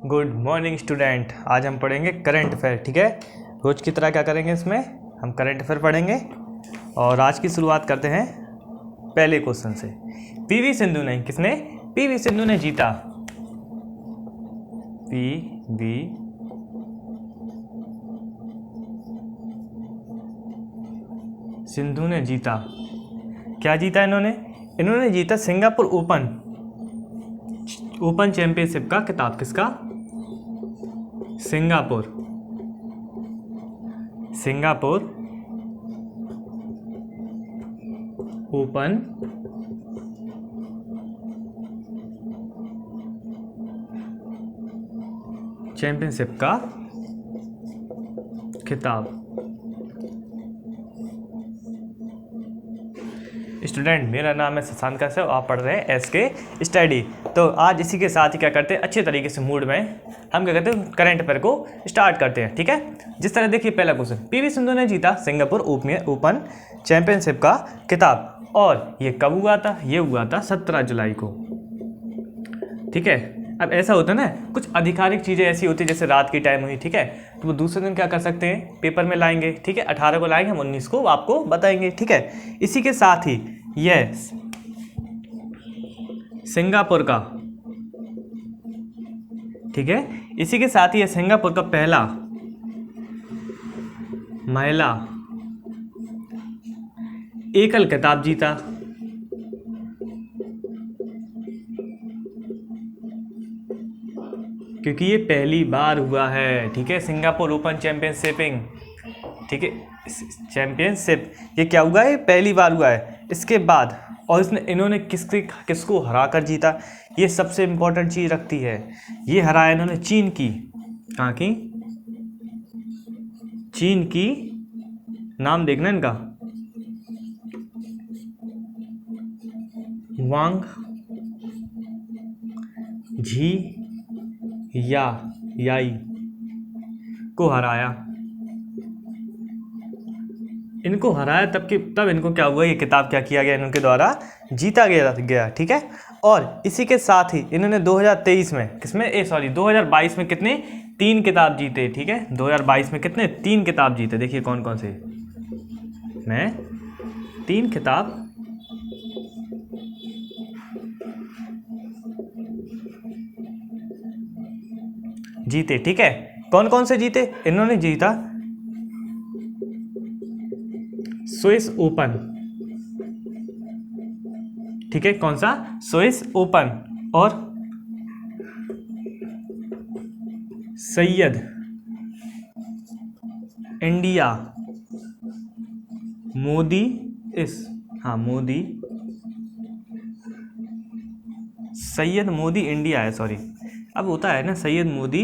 Good morning student. आज हम पढ़ेंगे करंट अफेयर। ठीक है, रोज की तरह क्या करेंगे, इसमें हम करंट अफेयर पढ़ेंगे। और आज की शुरुआत करते हैं पहले क्वेश्चन से। पीवी सिंधु ने पीवी सिंधु ने जीता। पीवी सिंधु ने जीता, क्या जीता इन्होंने जीता सिंगापुर ओपन चैंपियनशिप का खिताब। किसका? सिंगापुर ओपन चैंपियनशिप का खिताब। स्टूडेंट, मेरा नाम है शशांक कश्यप, आप पढ़ रहे हैं एसके स्टडी। तो आज इसी के साथ ही क्या करते हैं, अच्छे तरीके से मूड में हम क्या करते हैं, करंट अफेयर को स्टार्ट करते हैं। ठीक है, जिस तरह देखिए पहला क्वेश्चन, पीवी सिंधु ने जीता सिंगापुर ओपन चैंपियनशिप का खिताब। और ये कब हुआ था? ये हुआ था 17 जुलाई को। ठीक है, अब ऐसा होता है ना, कुछ आधिकारिक चीज़ें ऐसी होती है, जैसे रात की टाइम हुई, ठीक है, तो वो दूसरे दिन क्या कर सकते हैं, पेपर में लाएंगे। ठीक है, 18 को लाएंगे, हम 19 को आपको बताएंगे। ठीक है, इसी के साथ ही यह सिंगापुर का, ठीक है, इसी के साथ ही यह सिंगापुर का पहला महिला एकल खिताब जीता। क्योंकि ये पहली बार हुआ है। ठीक है, सिंगापुर ओपन चैंपियनशिपिंग, ठीक है, चैंपियनशिप ये क्या हुआ है, पहली बार हुआ है। इसके बाद और इन्होंने किसको हरा कर जीता, ये सबसे इंपॉर्टेंट चीज़ रखती है। ये हराया इन्होंने चीन की। कहाँ की? चीन की, नाम देखना इनका, वांग झी याई को हराया। इनको हराया तब इनको क्या हुआ, ये किताब क्या किया गया, इनके द्वारा जीता गया। ठीक है, और इसी के साथ ही इन्होंने 2023 में 2022 में कितने 3 किताब जीते। ठीक है, 2022 में कितने 3 किताब जीते। देखिए कौन कौन से, मैं 3 किताब जीते। ठीक है, कौन कौन से जीते? इन्होंने जीता स्विस ओपन, ठीक है, कौन सा? Swiss open. और सैयद इंडिया मोदी सैयद मोदी इंडिया है, सॉरी, अब होता है ना सैयद मोदी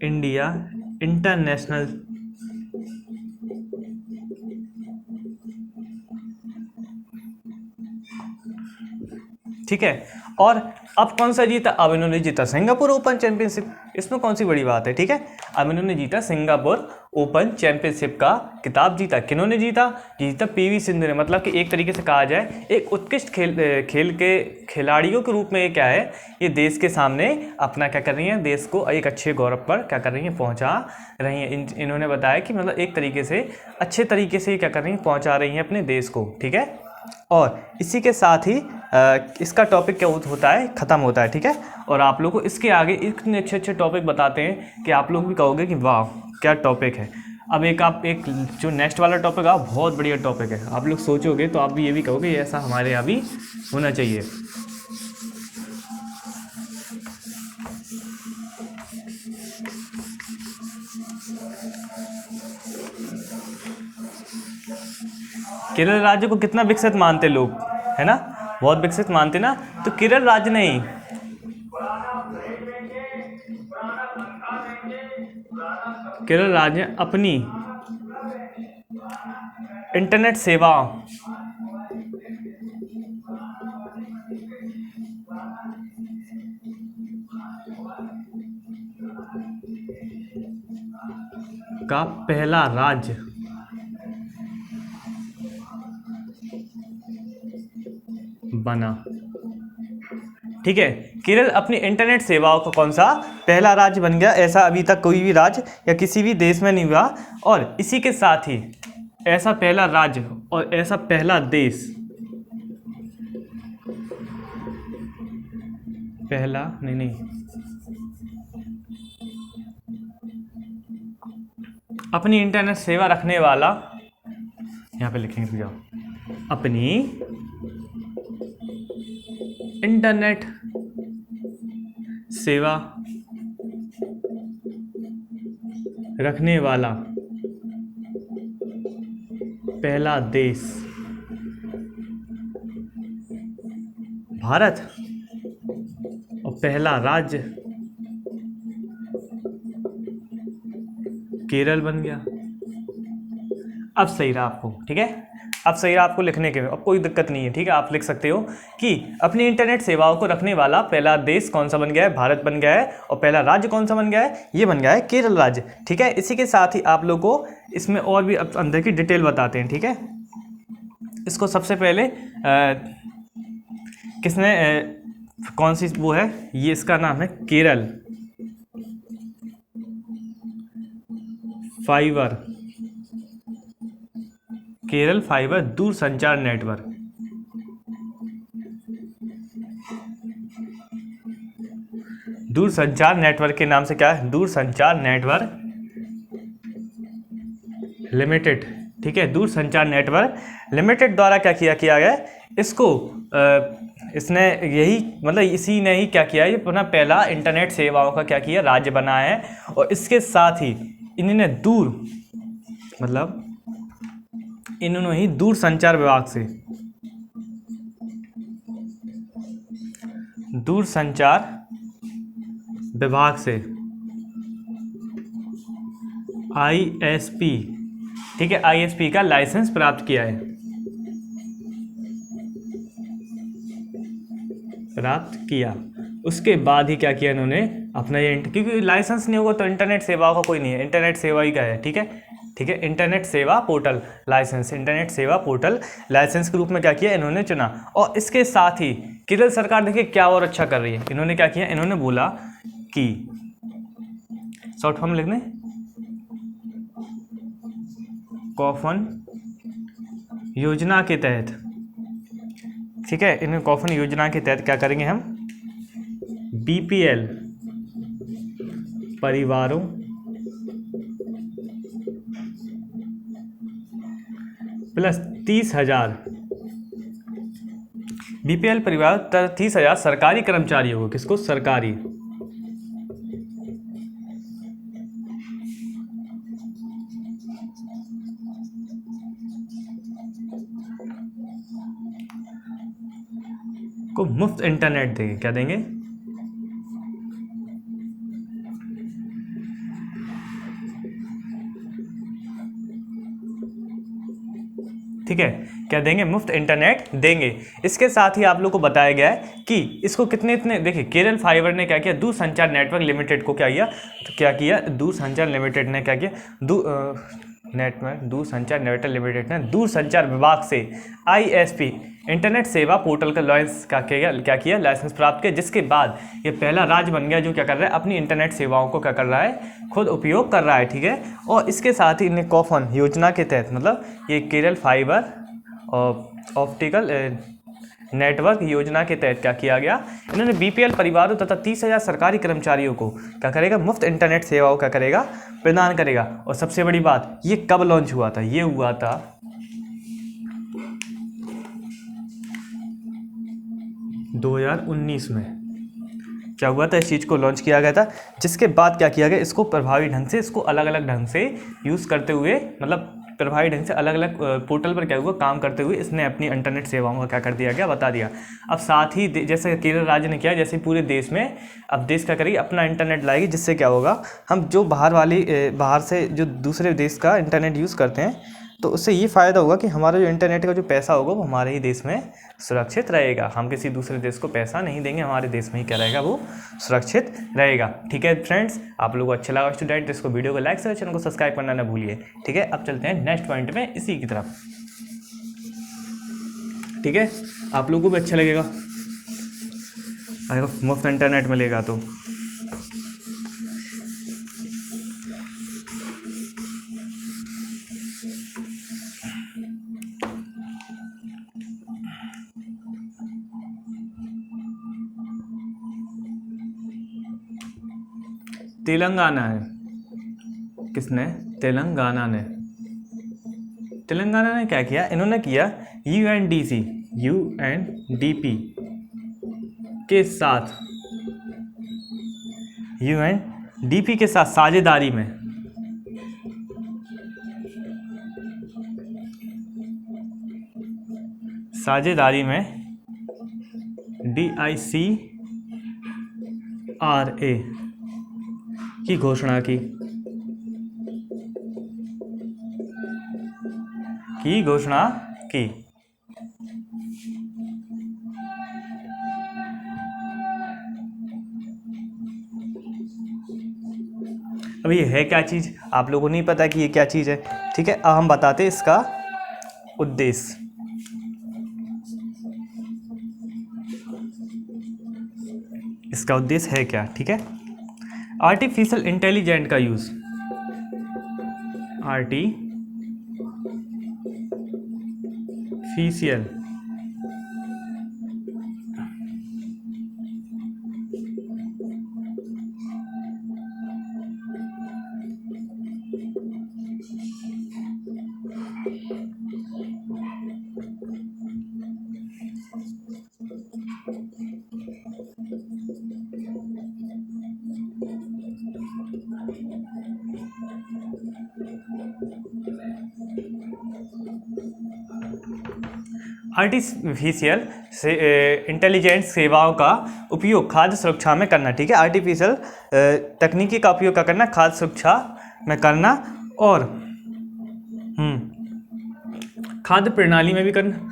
इंडिया इंटरनेशनल, ठीक है। और अब कौन सा जीता? अब इन्होंने जीता सिंगापुर ओपन चैंपियनशिप। इसमें कौन सी बड़ी बात है? ठीक है, अब इन्होंने जीता सिंगापुर ओपन चैंपियनशिप का खिताब जीता। किन्होंने जीता? पीवी सिंधु ने। मतलब कि एक तरीके से कहा जाए, एक उत्कृष्ट खेल के खिलाड़ियों के रूप में ये क्या है, ये देश के सामने अपना क्या कर रही हैं, देश को एक अच्छे गौरव पर क्या कर रही हैं, पहुंचा रही हैं। इन्होंने बताया कि मतलब एक तरीके से अच्छे तरीके से क्या कर रही हैं, पहुंचा रही हैं अपने देश को। ठीक है, और इसी के साथ ही इसका टॉपिक क्या होता है, ख़त्म होता है। ठीक है, और आप लोग को इसके आगे इतने अच्छे अच्छे टॉपिक बताते हैं कि आप लोग भी कहोगे कि वाह क्या टॉपिक है। अब एक जो नेक्स्ट वाला टॉपिक है बहुत बढ़िया टॉपिक है। आप लोग सोचोगे तो आप भी ये भी कहोगे ऐसा हमारे यहाँ भी होना चाहिए। केरल राज्य को कितना विकसित मानते लोग, है ना, बहुत विकसित मानते ना। तो केरल राज्य नहीं, केरल राज्य अपनी इंटरनेट सेवा का पहला राज्य बना। ठीक है, केरल अपनी इंटरनेट सेवाओं का कौन सा पहला राज्य बन गया, ऐसा अभी तक कोई भी राज्य या किसी भी देश में नहीं हुआ। और इसी के साथ ही ऐसा पहला राज्य और ऐसा पहला देश, पहला नहीं अपनी इंटरनेट सेवा रखने वाला, यहाँ पे लिखेंगे जाओ, अपनी इंटरनेट सेवा रखने वाला पहला देश भारत और पहला राज्य केरल बन गया। अब सही रहा आपको, ठीक है, अब सही रहा आपको लिखने के में, अब कोई दिक्कत नहीं है, ठीक है। आप लिख सकते हो कि अपनी इंटरनेट सेवाओं को रखने वाला पहला देश कौन सा बन गया है, भारत बन गया है, और पहला राज्य कौन सा बन गया है, ये बन गया है केरल राज्य, ठीक है। इसी के साथ ही आप लोगों को इसमें और भी अंदर की डिटेल बताते हैं, ठीक है। इसको सबसे पहले किसने कौन सी वो है, ये इसका नाम है केरल फाइबर, केरल फाइबर दूरसंचार नेटवर्क। दूरसंचार नेटवर्क के नाम से क्या है, दूरसंचार नेटवर्क लिमिटेड, ठीक है। दूरसंचार नेटवर्क लिमिटेड द्वारा क्या किया गया, इसको इसने यही मतलब इसी ने ही क्या किया, ये अपना पहला इंटरनेट सेवाओं का क्या किया, राज्य बनाया है। और इसके साथ ही इन्होंने इन्होंने ही दूरसंचार विभाग से, दूरसंचार विभाग से ISP, ठीक है, ISP का लाइसेंस प्राप्त किया है, प्राप्त किया। उसके बाद ही क्या किया इन्होंने अपना ये, क्योंकि लाइसेंस नहीं होगा तो इंटरनेट सेवा का कोई नहीं है, इंटरनेट सेवा ही का है, ठीक है, ठीक है। इंटरनेट सेवा पोर्टल लाइसेंस, इंटरनेट सेवा पोर्टल लाइसेंस के रूप में क्या किया इन्होंने चुना। और इसके साथ ही केरल सरकार देखिए क्या और अच्छा कर रही है, इन्होंने क्या किया, इन्होंने बोला कि शॉर्ट फॉर्म लिखने, कॉफन योजना के तहत, ठीक है, इन्हें कॉफन योजना के तहत क्या करेंगे हम, BPL परिवारों प्लस 30,000 BPL परिवार 30,000 सरकारी कर्मचारियों को, किसको, सरकारी को मुफ्त इंटरनेट देंगे, क्या देंगे, ठीक है, क्या देंगे, मुफ्त इंटरनेट देंगे। इसके साथ ही आप लोग को बताया गया है कि इसको कितने देखिए, केरल फाइबर ने क्या किया, दूरसंचार नेटवर्क लिमिटेड को क्या किया, तो क्या किया, दूरसंचार लिमिटेड ने क्या किया, दूरसंचार नेटवर्क लिमिटेड ने दूरसंचार विभाग से ISP इंटरनेट सेवा पोर्टल का लाइसेंस क्या किया, लाइसेंस प्राप्त किया। जिसके बाद ये पहला राज्य बन गया जो क्या कर रहा है, अपनी इंटरनेट सेवाओं को क्या कर रहा है, खुद उपयोग कर रहा है, ठीक है। और इसके साथ ही इन्हें कॉफन योजना के तहत, मतलब ये केरल फाइबर और ऑप्टिकल नेटवर्क योजना के तहत क्या किया गया, इन्होंने BPL परिवारों तथा 30,000 सरकारी कर्मचारियों को क्या करेगा, मुफ्त इंटरनेट सेवाओं क्या करेगा, प्रदान करेगा। और सबसे बड़ी बात, ये कब लॉन्च हुआ था, ये हुआ था 2019 में, क्या हुआ था, इस चीज़ को लॉन्च किया गया था। जिसके बाद क्या किया गया, इसको प्रभावी ढंग से, इसको अलग अलग ढंग से यूज़ करते हुए, मतलब प्रभावी ढंग से अलग अलग पोर्टल पर क्या हुआ, काम करते हुए इसने अपनी इंटरनेट सेवाओं का क्या कर दिया गया, बता दिया। अब साथ ही जैसे केरल राज्य ने किया, जैसे पूरे देश में अब देश क्या करेगी, अपना इंटरनेट लाएगी, जिससे क्या होगा, हम जो बाहर से जो दूसरे देश का इंटरनेट यूज़ करते हैं, तो उससे ये फ़ायदा होगा कि हमारा जो इंटरनेट का जो पैसा होगा वो हमारे ही देश में सुरक्षित रहेगा। हम किसी दूसरे देश को पैसा नहीं देंगे, हमारे देश में ही क्या रहेगा, वो सुरक्षित रहेगा, ठीक है। फ्रेंड्स, आप लोगों को अच्छा लगा स्टूडेंट, इसको वीडियो को लाइक से चैनल को सब्सक्राइब करना ना भूलिए, ठीक है। अब चलते हैं नेक्स्ट पॉइंट में इसी की तरफ, ठीक है, आप लोगों को भी अच्छा लगेगा। अगर मुफ्त इंटरनेट मिलेगा तो। तेलंगाना है, किसने? तेलंगाना ने। तेलंगाना ने क्या किया? इन्होंने किया यूएनडीपी के साथ, यूएनडीपी के साथ साझेदारी में DICRA की घोषणा की। अब ये है क्या चीज़, आप लोगों को नहीं पता कि ये क्या चीज़ है, ठीक है। अब हम बताते हैं इसका उद्देश्य। इसका उद्देश्य है क्या, ठीक है। आर्टिफिशियल इंटेलिजेंट का यूज़, आर्टिफिशियल से इंटेलिजेंस सेवाओं का उपयोग खाद्य सुरक्षा में करना, ठीक है। आर्टिफिशियल तकनीकी का उपयोग क्या करना? खाद्य सुरक्षा में करना, और खाद्य प्रणाली में भी करना।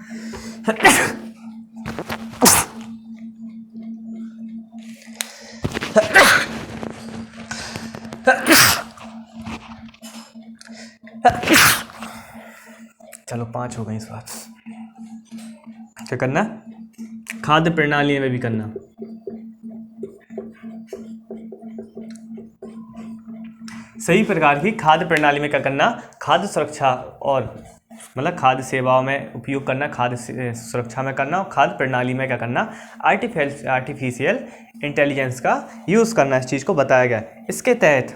चलो 5 हो गई इस बात। क्या करना? खाद्य प्रणाली में भी करना। सही प्रकार की खाद्य प्रणाली में क्या करना? खाद्य सुरक्षा और मतलब खाद्य सेवाओं में उपयोग करना, खाद्य सुरक्षा में करना, और खाद्य प्रणाली में क्या करना? आर्टिफिशियल इंटेलिजेंस का यूज़ करना। इस चीज़ को बताया गया। इसके तहत,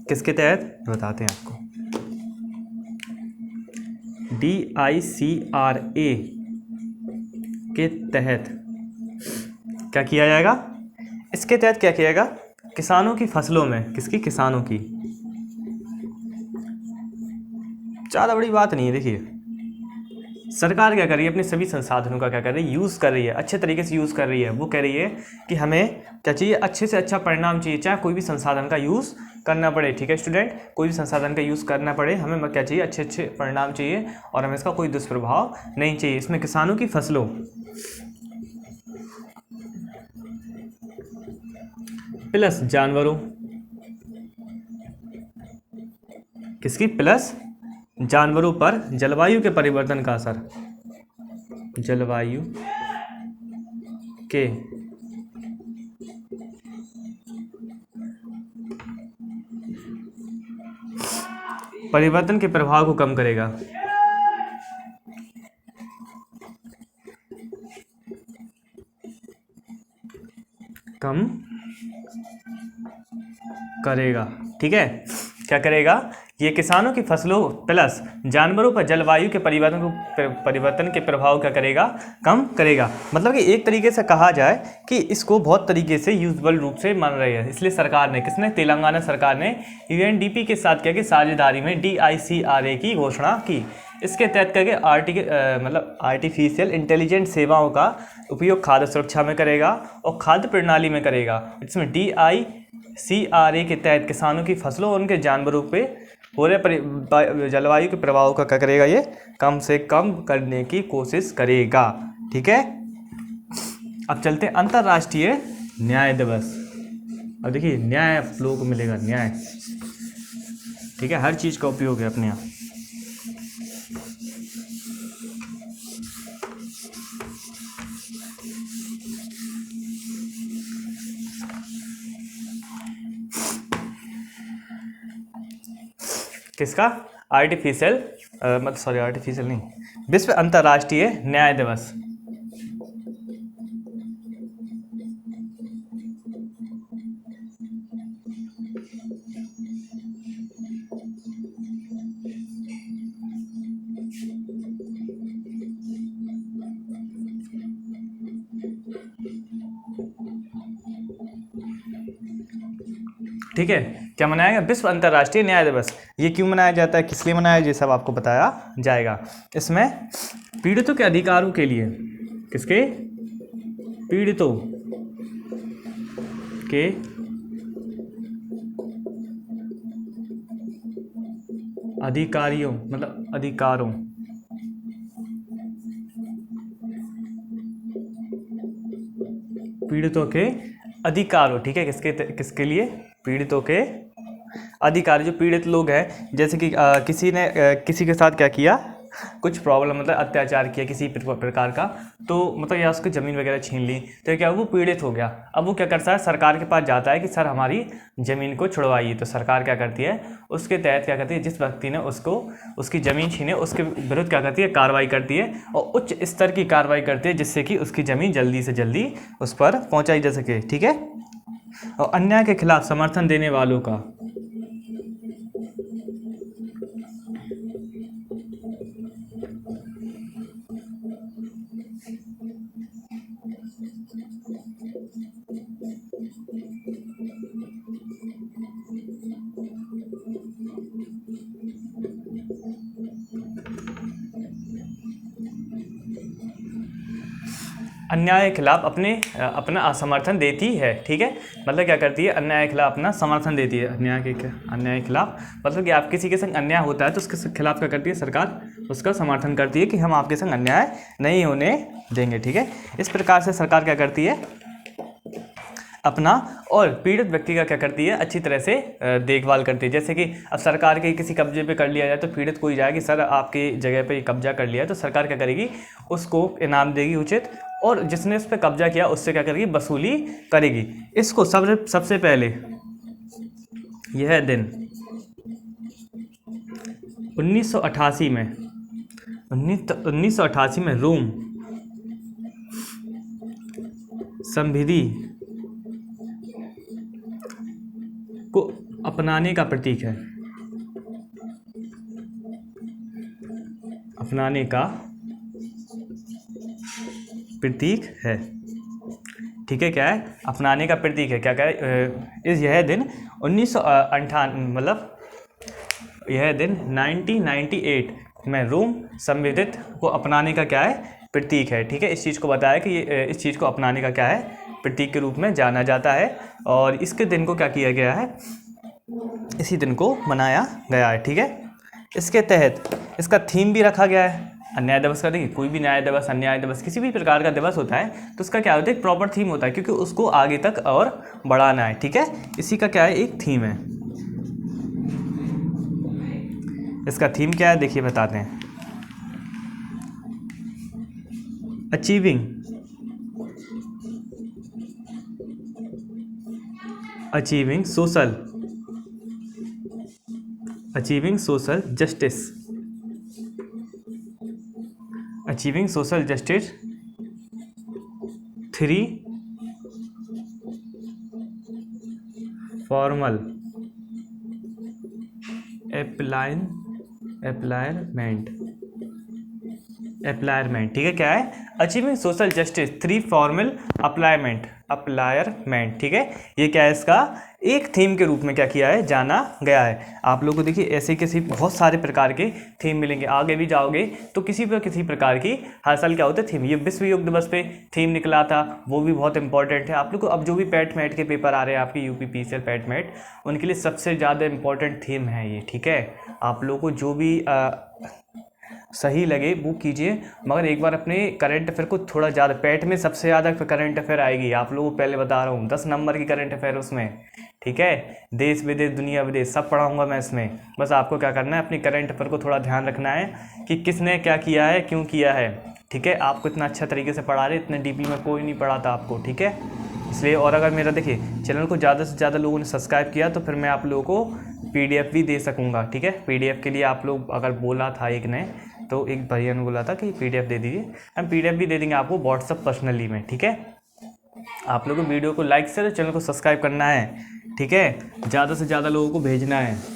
किसके तहत बताते हैं आपको, DICRA के तहत क्या किया जाएगा? इसके तहत क्या किया जाएगा? किसानों की फसलों में, किसकी? किसानों की। ज़्यादा बड़ी बात नहीं है। देखिए सरकार क्या कर रही है? अपने सभी संसाधनों का क्या कर रही है? यूज़ कर रही है, अच्छे तरीके से यूज़ कर रही है। वो कह रही है कि हमें क्या चाहिए? अच्छे से अच्छा परिणाम चाहिए, चाहे कोई भी संसाधन का यूज़ करना पड़े, ठीक है स्टूडेंट। कोई भी संसाधन का यूज़ करना पड़े, हमें क्या चाहिए? अच्छे अच्छे परिणाम चाहिए, और हमें इसका कोई दुष्प्रभाव नहीं चाहिए। इसमें किसानों की फसलों प्लस जानवरों, किसकी? प्लस जानवरों पर जलवायु के परिवर्तन का असर, जलवायु के परिवर्तन के प्रभाव को कम करेगा। कम करेगा, ठीक है। क्या करेगा? ये किसानों की फसलों प्लस जानवरों पर जलवायु के परिवर्तन के प्रभाव क्या करेगा? कम करेगा। मतलब कि एक तरीके से कहा जाए कि इसको बहुत तरीके से यूजबल रूप से मान रहे हैं। इसलिए सरकार ने, किसने? तेलंगाना सरकार ने यूएनडीपी के साथ क्या कि साझेदारी में DICRA की घोषणा की। इसके तहत करके मतलब आर्टिफिशियल इंटेलिजेंट सेवाओं का उपयोग खाद्य सुरक्षा में करेगा और खाद्य प्रणाली में करेगा। इसमें DICRA के तहत किसानों की फसलों और उनके जानवरों पे हो रहे जलवायु के प्रभाव का क्या करेगा? ये कम से कम करने की कोशिश करेगा, ठीक है। अब चलते हैं अंतर्राष्ट्रीय न्याय दिवस। अब देखिए न्याय आप लोगों को मिलेगा, न्याय, ठीक है। हर चीज़ का उपयोग है अपने यहाँ। किसका? आर्टिफिशियल मतलब सॉरी आर्टिफिशियल नहीं, विश्व अंतर्राष्ट्रीय न्याय दिवस। ठीक है, क्या मनाया गया? विश्व अंतर्राष्ट्रीय न्याय दिवस। ये क्यों मनाया जाता है, किस लिए मनाया, ये सब आपको बताया जाएगा। इसमें पीड़ितों के अधिकारों के लिए, किसके? पीड़ितों के अधिकारियों मतलब अधिकारों, पीड़ितों के अधिकारों, ठीक है, किसके लिए? पीड़ितों के अधिकार। जो पीड़ित लोग हैं, जैसे कि किसी ने किसी के साथ क्या किया, कुछ प्रॉब्लम मतलब अत्याचार किया किसी प्रकार का, तो मतलब या उसकी ज़मीन वगैरह छीन ली, तो क्या वो पीड़ित हो गया। अब वो क्या करता है, सरकार के पास जाता है कि सर हमारी ज़मीन को छुड़वाइए। तो सरकार क्या करती है, उसके तहत क्या करती है, जिस व्यक्ति ने उसको उसकी ज़मीन छीने उसके विरुद्ध क्या करती है, कार्रवाई करती है, और उच्च स्तर की कार्रवाई करती है, जिससे कि उसकी ज़मीन जल्दी से जल्दी उस पर पहुँचाई जा सके। ठीक है, और अन्याय के खिलाफ समर्थन देने वालों का, अन्याय के खिलाफ अपना समर्थन देती है। ठीक है, मतलब क्या करती है, अन्याय के खिलाफ अपना समर्थन देती है। अन्याय के खिलाफ मतलब कि आप किसी के संग अन्याय होता है तो उसके खिलाफ क्या करती है, सरकार उसका समर्थन करती है कि हम आपके संग अन्याय नहीं होने देंगे। ठीक है, इस प्रकार से सरकार क्या करती है, अपना और पीड़ित व्यक्ति का क्या करती है, अच्छी तरह से देखभाल करती है। जैसे कि अब सरकार के किसी कब्जे पे कर लिया जाए तो पीड़ित कोई जाए कि सर आपकी जगह पे कब्जा कर लिया है, तो सरकार क्या करेगी, उसको इनाम देगी उचित, और जिसने उस पर कब्जा किया उससे क्या करेगी, वसूली करेगी। इसको सबसे पहले यह दिन 1988 में 1988 में रोम संविधि को अपनाने का प्रतीक है, अपनाने का प्रतीक है। ठीक है, क्या है, अपनाने का प्रतीक है। क्या है, यह दिन 1958 मतलब यह दिन 1998 में रोम संविधि को अपनाने का क्या है, प्रतीक है। ठीक है, इस चीज़ को बताया कि इस चीज़ को अपनाने का क्या है, प्रतीक के रूप में जाना जाता है, और इसके दिन को क्या किया गया है, इसी दिन को मनाया गया है। ठीक है, इसके तहत इसका थीम भी रखा गया है अन्याय दिवस का। देखिए, कोई भी न्याय दिवस, अन्याय दिवस, किसी भी प्रकार का दिवस होता है तो उसका क्या होता है, एक प्रॉपर थीम होता है, क्योंकि उसको आगे तक और बढ़ाना है। ठीक है, इसी का क्या है, एक थीम है। इसका थीम क्या है, देखिए बताते हैं। Achieving social justice, achieving social justice 3 formal अप्लायरमेंट। ठीक है, क्या है, अचीविंग सोशल जस्टिस 3 फॉर्मल अप्लायरमेंट। ठीक है, ये क्या है, इसका एक थीम के रूप में क्या किया है, जाना गया है। आप लोगों को देखिए ऐसे किसी बहुत सारे प्रकार के थीम मिलेंगे, आगे भी जाओगे तो किसी प्रकार की हर साल क्या होता है, थीम। ये विश्व योग दिवस पे थीम निकला था, वो भी बहुत इंपॉर्टेंट है। आप लोग को अब जो भी पैट मैट के पेपर आ रहे हैं आपके UPPCL पैट मैट, उनके लिए सबसे ज़्यादा इंपॉर्टेंट थीम है ये। ठीक है, आप लोग को जो भी सही लगे वो कीजिए, मगर एक बार अपने करंट अफेयर को थोड़ा ज़्यादा, पैट में सबसे ज़्यादा करंट अफेयर आएगी, आप लोगों को पहले बता रहा हूँ, 10 नंबर की करंट अफेयर उसमें। ठीक है, देश विदेश दुनिया विदेश सब पढ़ाऊँगा मैं इसमें। बस आपको क्या करना है, अपनी करंट अफेयर को थोड़ा ध्यान रखना है कि किसने क्या किया है, क्यों किया है। ठीक है। आपको इतना अच्छा तरीके से पढ़ा रहे, इतने डीपली में कोई नहीं पढ़ाता आपको, ठीक है। इसलिए और अगर मेरा देखिए चैनल को ज़्यादा से ज़्यादा लोगों ने सब्सक्राइब किया तो फिर मैं आप लोगों को PDF भी दे सकूँगा, ठीक है। PDF के लिए आप लोग अगर बोला था एक ने, तो एक भैया ने बोला था कि PDF दे दीजिए, हम PDF भी दे देंगे आपको व्हाट्सअप पर्सनली में, ठीक है। आप लोगों को वीडियो को लाइक से चैनल को सब्सक्राइब करना है, ठीक है, ज़्यादा से ज़्यादा लोगों को भेजना है।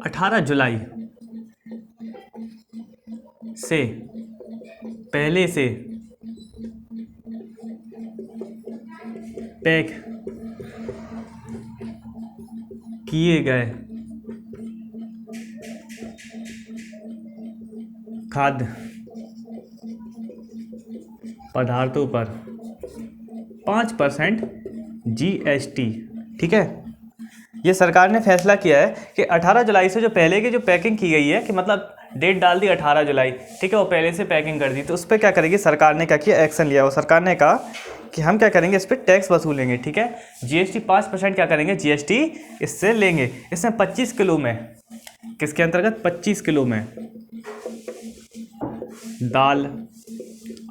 अठारह जुलाई से पहले से पैक किए गए खाद्य पदार्थों पर 5% GST, ठीक है। ये सरकार ने फैसला किया है कि 18 जुलाई से जो पहले की जो पैकिंग की गई है, कि मतलब डेट डाल दी 18 जुलाई, ठीक है, वो पहले से पैकिंग कर दी, तो उस पर क्या करेगी सरकार ने, क्या किया, एक्शन लिया। वो सरकार ने कहा कि हम क्या करेंगे, इस पर टैक्स वसूलेंगे, ठीक है। GST 5% क्या करेंगे, GST इससे लेंगे। इसमें 25 किलो में, किसके अंतर्गत, 25 किलो में दाल,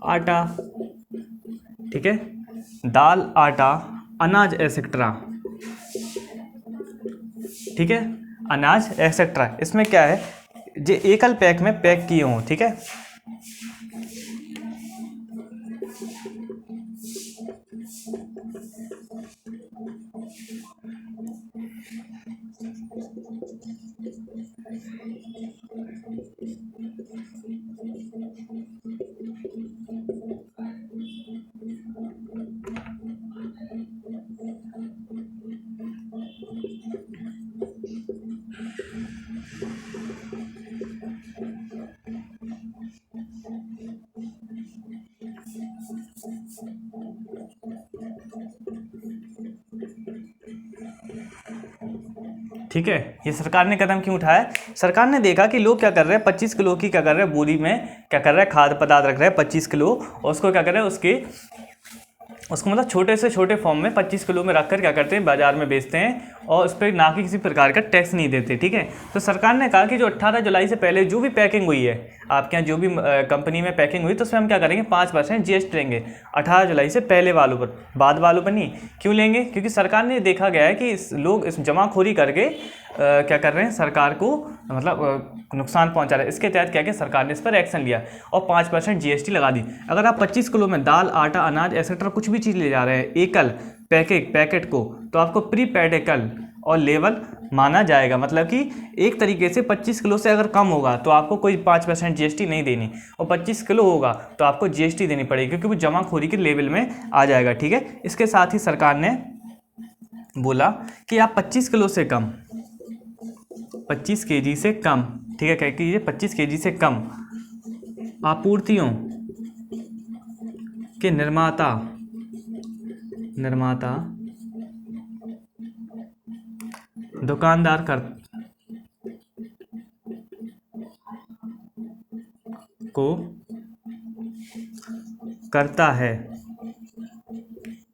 आटा, ठीक है, दाल, आटा, अनाज एक्सेट्रा, ठीक है, अनाज एक्सेट्रा, इसमें क्या है, जो एकल पैक में पैक किए हों, ठीक है। ठीक है, ये सरकार ने कदम क्यों उठाया, सरकार ने देखा कि लोग क्या कर रहे हैं, 25 किलो की क्या कर रहे हैं, बोरी में क्या कर रहे हैं, खाद्य पदार्थ रख रहे हैं 25 किलो, और उसको क्या कर रहे हैं, उसको मतलब छोटे से छोटे फॉर्म में 25 किलो में रखकर क्या करते हैं, बाजार में बेचते हैं, और उस पर ना कि किसी प्रकार का टैक्स नहीं देते, ठीक है। तो सरकार ने कहा कि जो 18 जुलाई से पहले जो भी पैकिंग हुई है, आपके यहाँ जो भी कंपनी में पैकिंग हुई, तो उसमें हम क्या करेंगे, 5% GST लेंगे 18 जुलाई से पहले वालों पर, बाद वालों पर नहीं। क्यों लेंगे, क्योंकि सरकार ने देखा गया है कि लोग इस जमाखोरी करके क्या कर रहे हैं, सरकार को मतलब नुकसान पहुंचा रहे हैं। इसके तहत क्या किया, सरकार ने इस पर एक्शन लिया और 5% GST लगा दी। अगर आप 25 किलो में दाल, आटा, अनाज एक्सेट्रा कुछ भी चीज़ ले जा रहे हैं एकल पैकेट को, तो आपको प्री पैड एकल और लेवल माना जाएगा। मतलब कि एक तरीके से 25 किलो से अगर कम होगा तो आपको कोई 5% GST नहीं देनी, और 25 किलो होगा तो आपको GST देनी पड़ेगी, क्योंकि वो जमाखोरी के लेवल में आ जाएगा, ठीक है। इसके साथ ही सरकार ने बोला कि आप 25 किलो से कम, 25 kg से कम, ठीक है, क्या कीजिए, 25 kg से कम आपूर्तियों के निर्माता दुकानदार को करता है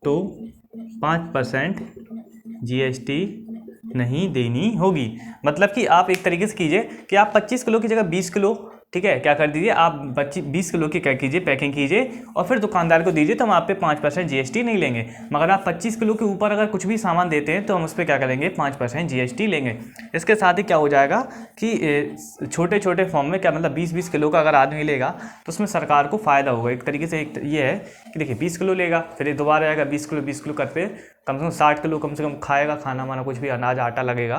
तो 5% GST नहीं देनी होगी। मतलब कि आप एक तरीके से कीजिए कि आप 25 किलो की जगह 20 किलो, ठीक है, क्या कर दीजिए, आप 20 किलो की क्या कीजिए, पैकिंग कीजिए और फिर दुकानदार को दीजिए, तो हम आप पे 5% GST नहीं लेंगे। मगर आप 25 किलो के ऊपर अगर कुछ भी सामान देते हैं तो हम उस पर क्या करेंगे, 5% GST लेंगे। इसके साथ ही क्या हो जाएगा कि छोटे छोटे फॉर्म में क्या मतलब 20-20 किलो का अगर आदमी लेगा तो उसमें सरकार को फ़ायदा होगा। एक तरीके से एक ये है कि देखिए 20 किलो लेगा, फिर दोबारा आएगा 20 किलो करते कम से कम 60 किलो कम से कम खाएगा, खाना वाना कुछ भी अनाज आटा लगेगा,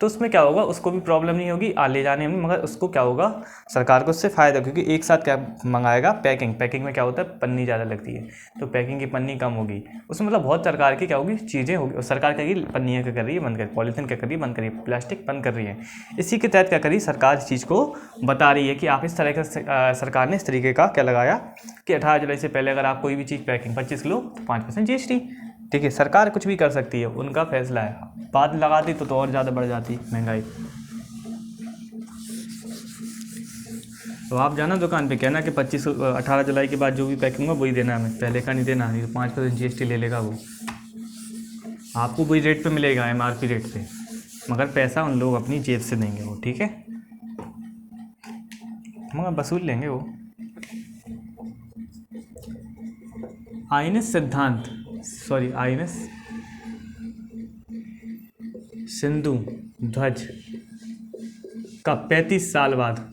तो उसमें क्या होगा, उसको भी प्रॉब्लम नहीं होगी ले जाने में, मगर उसको क्या होगा, सरकार को उससे फ़ायदा, क्योंकि एक साथ क्या मंगाएगा, पैकिंग में क्या होता है, पन्नी ज़्यादा लगती है, तो पैकिंग की पन्नी कम होगी, उसमें मतलब बहुत सरकार की क्या होगी, चीज़ें होगी। और सरकार क्या की, पन्नियाँ क्या कर रही है, बंद कर, पॉलीथीन क्या कर रही है, बंद कर रही है, प्लास्टिक बंद कर रही है। इसी के तहत क्या करी सरकार, इस चीज़ को बता रही है कि आप इस तरह का, सरकार ने इस तरीके का क्या लगाया कि 18 जुलाई से पहले अगर आप कोई भी चीज़ पैकिंग 25 किलो तो 5% GST, ठीक है, सरकार कुछ भी कर सकती है, उनका फैसला है। बाद लगाती तो और ज़्यादा बढ़ जाती महंगाई। तो आप जाना दुकान पे, कहना कि 18 जुलाई के बाद जो भी पैकिंग होगा वही देना हमें, पहले का नहीं देना, नहीं तो 5% GST ले लेगा वो। आपको वही रेट पे मिलेगा, MRP रेट पे, मगर पैसा उन लोग अपनी जेब से देंगे वो, ठीक है, मगर वसूल लेंगे वो। आईएनएस सिंधु ध्वज का 35 साल बाद,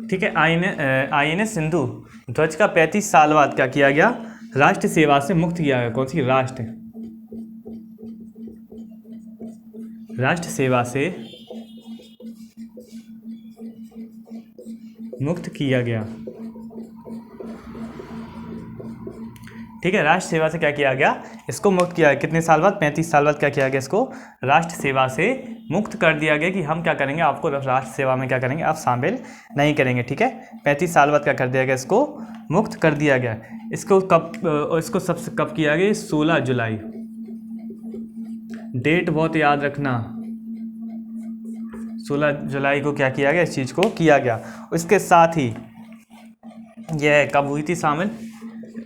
ठीक है, आईएनएस सिंधु ध्वज का 35 साल बाद क्या किया गया, राष्ट्र सेवा से मुक्त किया गया। कौन सी? राष्ट्र सेवा से मुक्त किया गया, ठीक है, राष्ट्र सेवा से क्या किया गया, इसको मुक्त किया। कितने साल बाद? 35 साल बाद क्या किया गया, इसको राष्ट्र सेवा से मुक्त कर दिया गया कि हम क्या करेंगे, आपको राष्ट्र सेवा में क्या करेंगे, आप शामिल नहीं करेंगे, ठीक है। 35 साल बाद क्या कर दिया गया, इसको मुक्त कर दिया गया। इसको सबसे कब किया गया? 16 जुलाई। डेट बहुत याद रखना, 16 जुलाई को क्या किया गया, इस चीज़ को किया गया। उसके साथ ही यह कब हुई थी शामिल?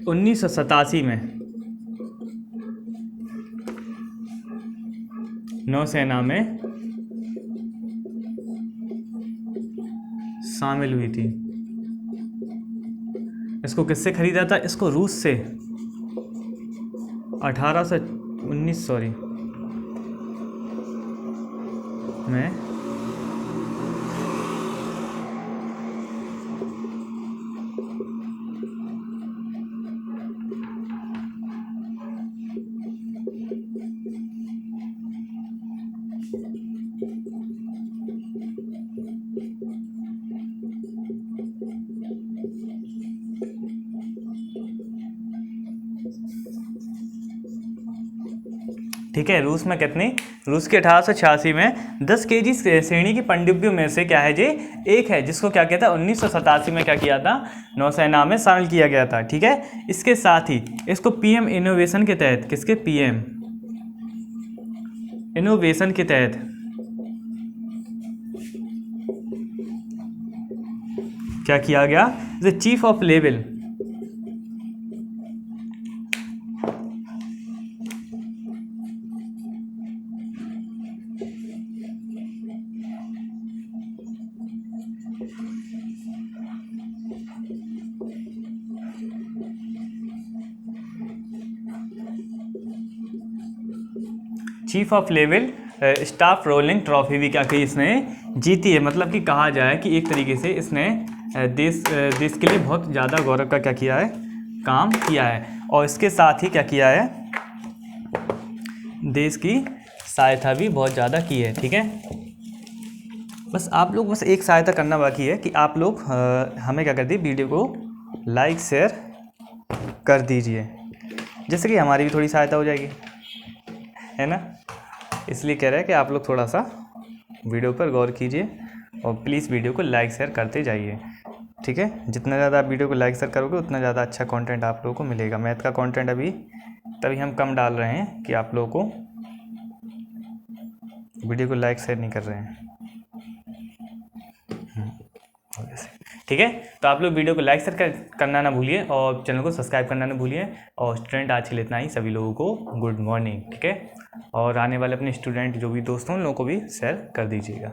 1987 में नौसेना में शामिल हुई थी। इसको किससे खरीदा था? इसको रूस से 1819 में ठीक है। रूस में कितनी? रूस के 1886 में 10 kg श्रेणी की पनडुब्बियों में से क्या है जी, एक है, जिसको क्या किया था 1987 में क्या किया था, नौसेना में शामिल किया गया था, ठीक है। इसके साथ ही इसको PM इनोवेशन के तहत, किसके? PM इनोवेशन के तहत क्या किया गया, the chief of level, chief of level staff rolling trophy भी क्या की इसने जीती है। मतलब कि कहा जाए कि एक तरीके से इसने देश के लिए बहुत ज़्यादा गौरव का क्या किया है, काम किया है। और इसके साथ ही क्या किया है, देश की सहायता भी बहुत ज़्यादा की है, ठीक है। बस आप लोग बस एक सहायता करना बाकी है कि आप लोग हमें क्या कर दिए, वीडियो को लाइक शेयर कर दीजिए, जैसे कि हमारी भी थोड़ी सहायता हो जाएगी, है ना। इसलिए कह रहे हैं कि आप लोग थोड़ा सा वीडियो पर गौर कीजिए और प्लीज़ वीडियो को लाइक शेयर करते जाइए, ठीक है। जितना ज़्यादा आप वीडियो को लाइक शेयर करोगे उतना ज़्यादा अच्छा कंटेंट आप लोगों को मिलेगा। मैथ का कंटेंट अभी तभी हम कम डाल रहे हैं कि आप लोगों को वीडियो को लाइक शेयर नहीं कर रहे हैं, ठीक है। तो आप लोग वीडियो को लाइक शेयर करना ना भूलिए और चैनल को सब्सक्राइब करना ना भूलिए। और स्टूडेंट आज के लिए इतना ही, सभी लोगों को गुड मॉर्निंग, ठीक है। और आने वाले अपने स्टूडेंट जो भी दोस्त हों उन लोगों को भी शेयर कर दीजिएगा।